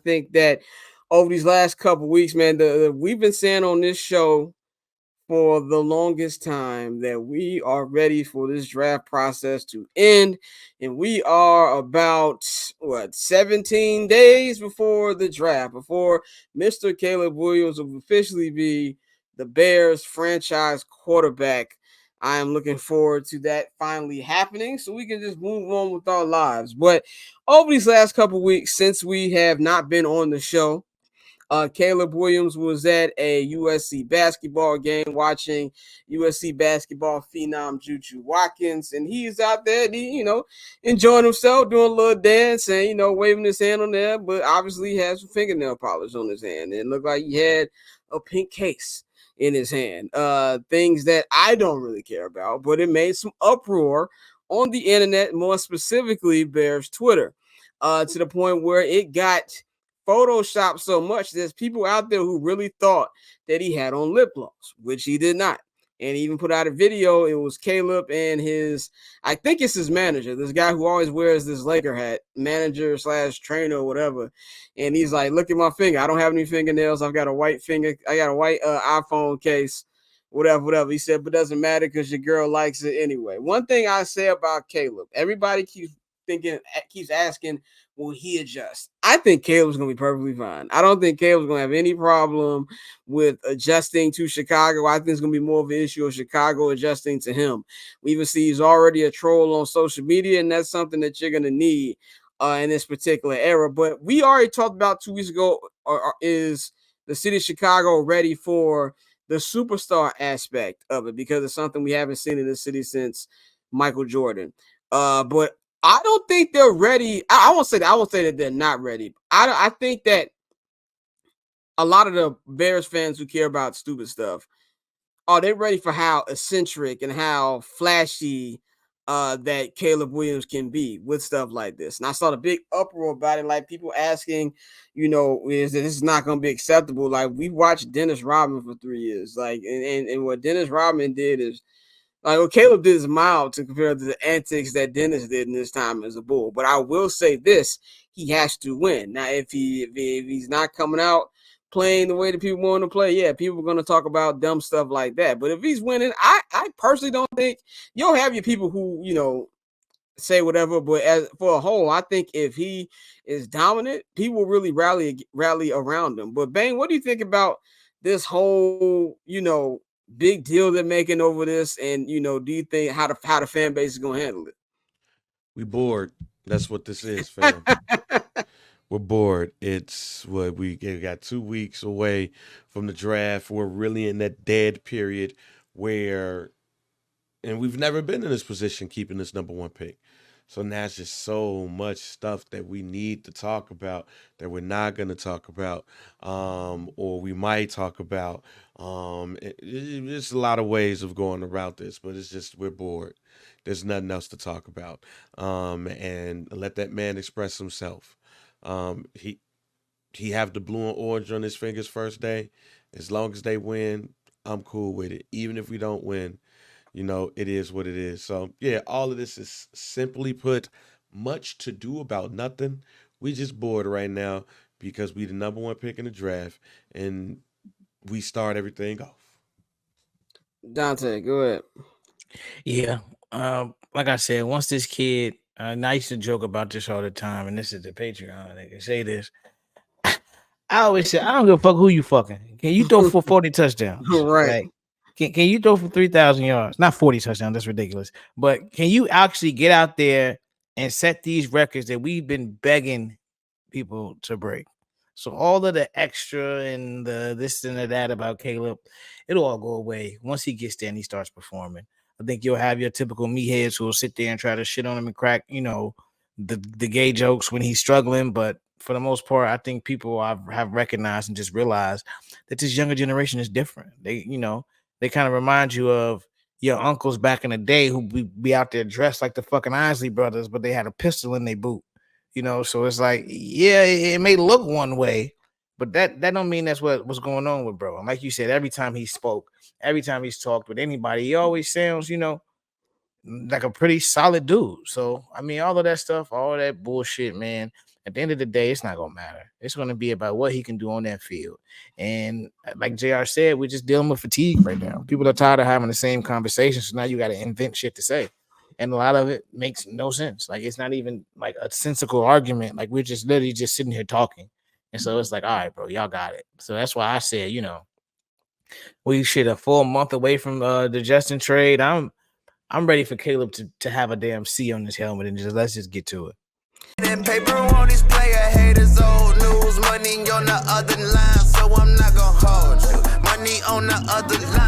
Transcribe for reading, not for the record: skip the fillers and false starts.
think that over these last couple weeks, man, we've been saying on this show for the longest time that we are ready for this draft process to end. And we are about, 17 days before the draft, before Mr. Caleb Williams will officially be the Bears franchise quarterback. I am looking forward to that finally happening so we can just move on with our lives. But over these last couple weeks, since we have not been on the show, Caleb Williams was at a USC basketball game watching USC basketball phenom Juju Watkins, and he's out there, enjoying himself, doing a little dance and, waving his hand on there, but obviously he has some fingernail polish on his hand. And it looked like he had a pink case in his hand. Things that I don't really care about, but it made some uproar on the internet, more specifically Bears Twitter, to the point where it got Photoshop so much. There's people out there who really thought that he had on lip gloss, which he did not. And he even put out a video. It was Caleb and I think it's his manager, this guy who always wears this Laker hat, manager / trainer or whatever. And he's like, look at my finger. I don't have any fingernails. I've got a white finger. I got a white iPhone case, whatever. He said, but it doesn't matter because your girl likes it anyway. One thing I say about Caleb, everybody keeps asking, will he adjust? I think Caleb's going to be perfectly fine. I don't think Caleb's going to have any problem with adjusting to Chicago. I think it's going to be more of an issue of Chicago adjusting to him. We even see he's already a troll on social media, and that's something that you're going to need in this particular era. But we already talked about 2 weeks ago, is the city of Chicago ready for the superstar aspect of it? Because it's something we haven't seen in the city since Michael Jordan. But I don't think they're ready. I won't say that they're not ready. I think that a lot of the Bears fans who care about stupid stuff, are they ready for how eccentric and how flashy that Caleb Williams can be with stuff like this? And I saw the big uproar about it, like people asking, is that this is not going to be acceptable? Like, we watched Dennis Rodman for 3 years, like, and what Dennis Rodman did is, like, what Caleb did is mild to compare to the antics that Dennis did in his time as a Bull. But I will say this, he has to win. Now, if he's not coming out playing the way that people want to play, yeah, people are going to talk about dumb stuff like that. But if he's winning, I personally don't think you'll have your people who, say whatever. But as for a whole, I think if he is dominant, people will really rally around him. But Bane, what do you think about this whole, big deal they're making over this? And, do you think how the fan base is going to handle it? We bored. That's what this is, fam. We're bored. It's what we got 2 weeks away from the draft. We're really in that dead period where, and we've never been in this position keeping this number one pick. So now it's just so much stuff that we need to talk about that we're not going to talk about, or we might talk about. There's a lot of ways of going around this, but it's just we're bored. There's nothing else to talk about, and let that man express himself. He have the blue and orange on his fingers first day. As long as they win, I'm cool with it. Even if we don't win, it is what it is. So yeah, all of this is simply put much to do about nothing. We just bored right now because we the number one pick in the draft and we start everything off. Dante, go ahead. Yeah. Like I said, once this kid, and I used to joke about this all the time, and this is the Patreon. They can say this. I always say, I don't give a fuck who you fucking. Can you throw for 40 touchdowns? Right. Like, can you throw for 3,000 yards? Not 40 touchdowns. That's ridiculous. But can you actually get out there and set these records that we've been begging people to break? So all of the extra and the this and the that about Caleb, it'll all go away once he gets there and he starts performing. I think you'll have your typical meatheads who will sit there and try to shit on him and crack, the gay jokes when he's struggling. But for the most part, I think people have recognized and just realized that this younger generation is different. They kind of remind you of your uncles back in the day who be out there dressed like the fucking Isley brothers, but they had a pistol in their boot. So it's like, yeah, it may look one way, but that don't mean that's what's going on with bro. And like you said, every time he spoke, every time he's talked with anybody, he always sounds, like a pretty solid dude. So I mean, all of that stuff, all that bullshit, man, At the end of the day, it's not gonna matter. It's gonna be about what he can do on that field. And like JR said, we're just dealing with fatigue right now. People are tired of having the same conversations. So now you got to invent shit to say. And a lot of it makes no sense. Like it's not even like a sensical argument. Like we're just literally just sitting here talking. And so it's like, all right, bro, y'all got it. So that's why I said, we should a full month away from the Justin trade. I'm ready for Caleb to have a damn C on his helmet and let's just get to it. And paper on these player haters, old news, money on the other line, so I'm not gonna hold you. Money on the other line.